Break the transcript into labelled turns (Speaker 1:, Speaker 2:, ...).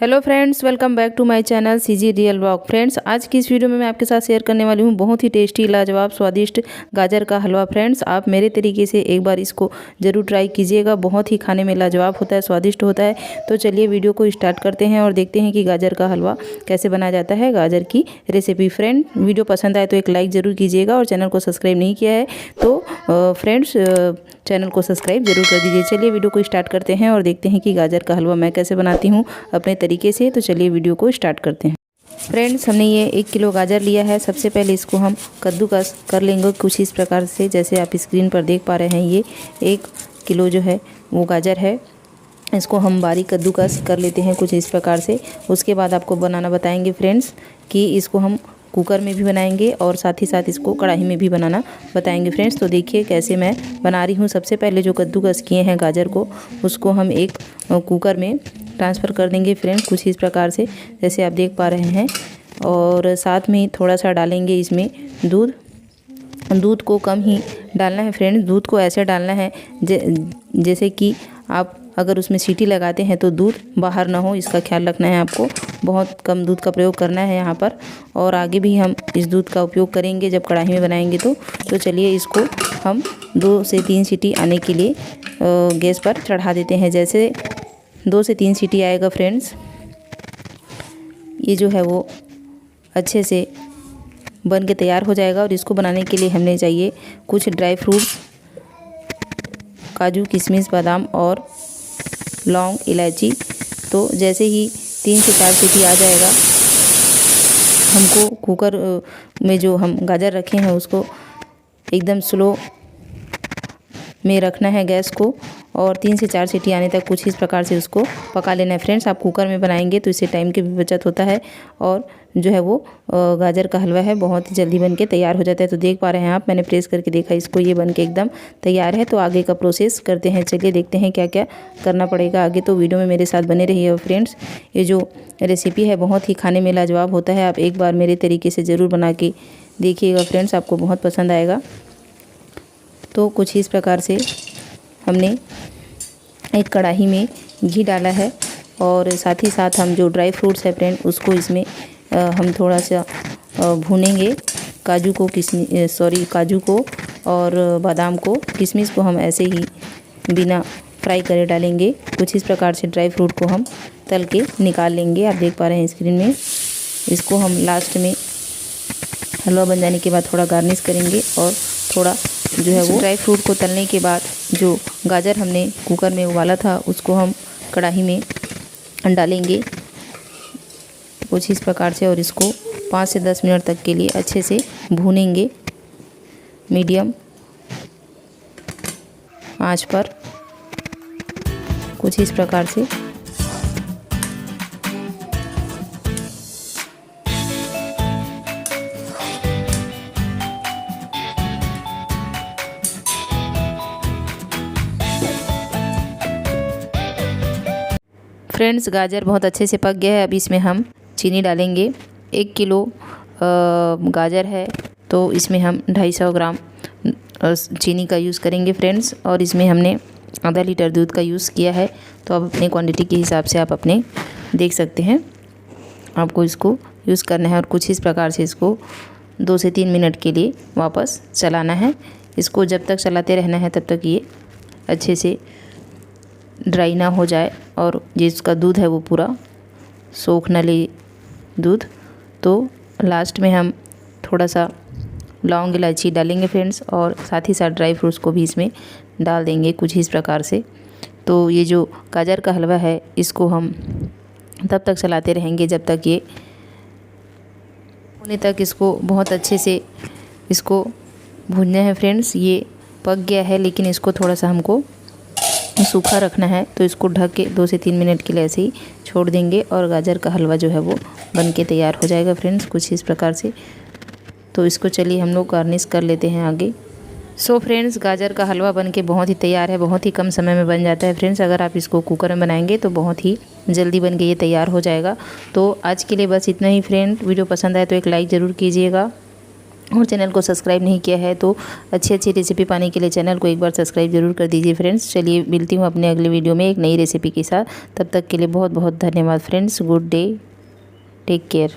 Speaker 1: Hello friends, welcome back to my channel CG real vlog. Friends, आज की इस video में मैं आपके साथ शेयर करने वाली हूँ बहुत ही टेस्टी, लाजवाब, स्वादिष्ट गाजर का हलवा। फ्रेंड्स, आप मेरे तरीके से एक बार इसको ज़रूर ट्राई कीजिएगा। बहुत ही खाने में लाजवाब होता है, स्वादिष्ट होता है। तो चलिए वीडियो को स्टार्ट करते हैं और देखते हैं कि गाजर का हलवा कैसे बनाया जाता है, गाजर की रेसिपी। फ्रेंड, वीडियो पसंद आए तो एक लाइक ज़रूर कीजिएगा और चैनल को सब्सक्राइब नहीं किया है तो फ्रेंड्स चैनल को सब्सक्राइब जरूर कर दीजिए। चलिए वीडियो को स्टार्ट करते हैं और देखते हैं कि गाजर का हलवा मैं कैसे बनाती हूँ अपने तरीके से। तो चलिए वीडियो को स्टार्ट करते हैं। फ्रेंड्स, हमने ये 1 किलो गाजर लिया है। सबसे पहले इसको हम कद्दूकस कर लेंगे कुछ इस प्रकार से, जैसे आप स्क्रीन पर देख पा रहे हैं। ये 1 किलो जो है वो गाजर है, इसको हम बारीक कद्दूकस कर लेते हैं कुछ इस प्रकार से। उसके बाद आपको बनाना बताएंगे फ्रेंड्स कि इसको हम कुकर में भी बनाएंगे और साथ ही साथ इसको कढ़ाई में भी बनाना बताएंगे फ्रेंड्स। तो देखिए कैसे मैं बना रही हूँ। सबसे पहले जो कद्दूकस किए हैं गाजर को, उसको हम एक कुकर में ट्रांसफ़र कर देंगे फ्रेंड्स कुछ इस प्रकार से, जैसे आप देख पा रहे हैं। और साथ में थोड़ा सा डालेंगे इसमें दूध। दूध को कम ही डालना है फ्रेंड्स। दूध को ऐसे डालना है जैसे कि आप अगर उसमें सीटी लगाते हैं तो दूध बाहर ना हो, इसका ख्याल रखना है आपको। बहुत कम दूध का प्रयोग करना है यहाँ पर। और आगे भी हम इस दूध का उपयोग करेंगे जब कढ़ाई में बनाएंगे तो चलिए इसको हम 2 से 3 सीटी आने के लिए गैस पर चढ़ा देते हैं। जैसे 2 से 3 सीटी आएगा फ्रेंड्स, ये जो है वो अच्छे से बन के तैयार हो जाएगा। और इसको बनाने के लिए हमें चाहिए कुछ ड्राई फ्रूट्स, काजू, किशमिश, बादाम और लौंग, इलायची। तो जैसे ही 3 से 4 सीटी आ जाएगा, हमको कुकर में जो हम गाजर रखे हैं उसको एकदम स्लो में रखना है गैस को, और 3 से 4 सीटी आने तक कुछ इस प्रकार से उसको पका लेना है फ्रेंड्स। आप कुकर में बनाएंगे तो इससे टाइम की भी बचत होता है और जो है वो गाजर का हलवा है बहुत ही जल्दी बन के तैयार हो जाता है। तो देख पा रहे हैं आप, मैंने प्रेस करके देखा इसको, ये बन के एकदम तैयार है। तो आगे का प्रोसेस करते हैं। चलिए देखते हैं क्या क्या करना पड़ेगा आगे। तो वीडियो में मेरे साथ बने रहिए फ्रेंड्स। ये जो रेसिपी है बहुत ही खाने में लाजवाब होता है। आप एक बार मेरे तरीके से ज़रूर बना के देखिएगा फ्रेंड्स, आपको बहुत पसंद आएगा। तो कुछ इस प्रकार से हमने एक कढ़ाई में घी डाला है और साथ ही साथ हम जो ड्राई फ्रूट्स है फ्रेंड उसको इसमें हम थोड़ा सा भूनेंगे। काजू को और बादाम को, किशमिश को हम ऐसे ही बिना फ्राई करे डालेंगे। कुछ इस प्रकार से ड्राई फ्रूट को हम तल के निकाल लेंगे। आप देख पा रहे हैं स्क्रीन में। इसको हम लास्ट में हलवा बन जाने के बाद थोड़ा गार्निश करेंगे और थोड़ा जो है वो ड्राई फ्रूट को तलने के बाद जो गाजर हमने कुकर में उबाला था उसको हम कढ़ाई में डालेंगे कुछ इस प्रकार से। और इसको 5 से 10 मिनट तक के लिए अच्छे से भूनेंगे मीडियम आंच पर कुछ इस प्रकार से। फ्रेंड्स, गाजर बहुत अच्छे से पक गया है। अब इसमें हम चीनी डालेंगे। 1 किलो गाजर है तो इसमें हम 250 ग्राम चीनी का यूज़ करेंगे फ्रेंड्स। और इसमें हमने आधा लीटर दूध का यूज़ किया है। तो अब अपने क्वांटिटी के हिसाब से आप अपने देख सकते हैं, आपको इसको यूज़ करना है। और कुछ इस प्रकार से इसको 2 से 3 मिनट के लिए वापस चलाना है। इसको जब तक चलाते रहना है तब तक ये अच्छे से ड्राई ना हो जाए और जिसका दूध है वो पूरा सोख न ले दूध। तो लास्ट में हम थोड़ा सा लौंग, इलायची डालेंगे फ्रेंड्स और साथ ही साथ ड्राई फ्रूट्स को भी इसमें डाल देंगे कुछ इस प्रकार से। तो ये जो गाजर का हलवा है इसको हम तब तक चलाते रहेंगे जब तक ये होने तक इसको बहुत अच्छे से इसको भूनना है फ्रेंड्स। ये पक गया है लेकिन इसको थोड़ा सा हमको सूखा रखना है। तो इसको ढक के 2 से 3 मिनट के लिए ऐसे ही छोड़ देंगे और गाजर का हलवा जो है वो बन के तैयार हो जाएगा फ्रेंड्स कुछ इस प्रकार से। तो इसको चलिए हम लोग गार्निश कर लेते हैं आगे। सो फ्रेंड्स, गाजर का हलवा बन के बहुत ही तैयार है। बहुत ही कम समय में बन जाता है फ्रेंड्स। अगर आप इसको कुकर में बनाएंगे तो बहुत ही जल्दी बन के ये तैयार हो जाएगा। तो आज के लिए बस इतना ही फ्रेंड। वीडियो पसंद आए तो एक लाइक ज़रूर कीजिएगा और चैनल को सब्सक्राइब नहीं किया है तो अच्छी अच्छी रेसिपी पाने के लिए चैनल को एक बार सब्सक्राइब जरूर कर दीजिए फ्रेंड्स। चलिए मिलती हूँ अपने अगले वीडियो में एक नई रेसिपी के साथ। तब तक के लिए बहुत बहुत धन्यवाद friends. Good day, take care.